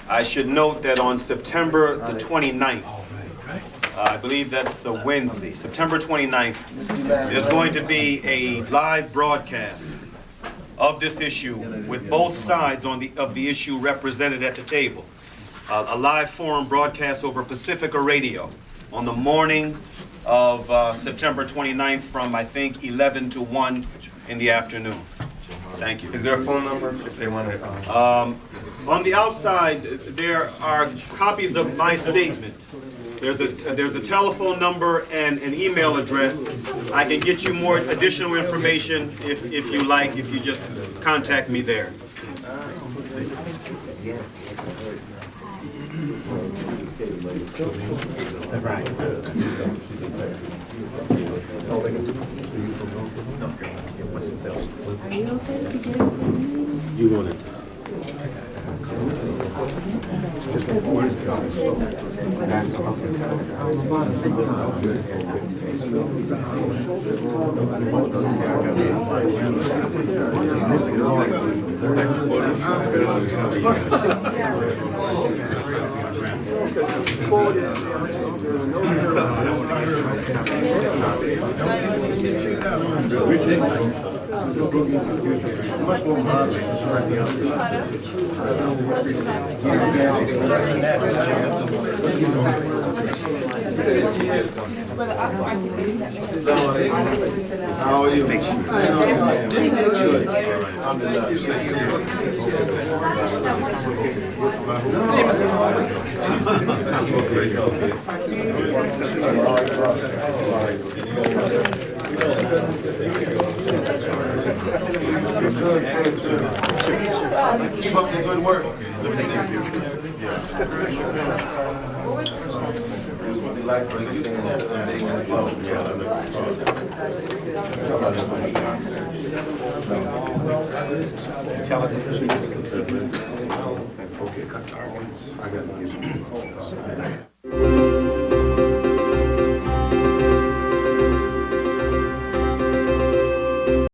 I should note that on September the 29th, I believe that's a Wednesday, September 29th, there's going to be a live broadcast of this issue with both sides of the issue represented at the table. A live forum broadcast over Pacifica Radio on the morning of September 29th from, I think, 11 to 1 in the afternoon. Thank you. Is there a phone number if they want to? On the outside, there are copies of my statement. There's a telephone number and an email address. I can get you more additional information if you like, if you just contact me there. Right. Are you okay to get it? You wanted to. How are you? Keep up the good work. Television.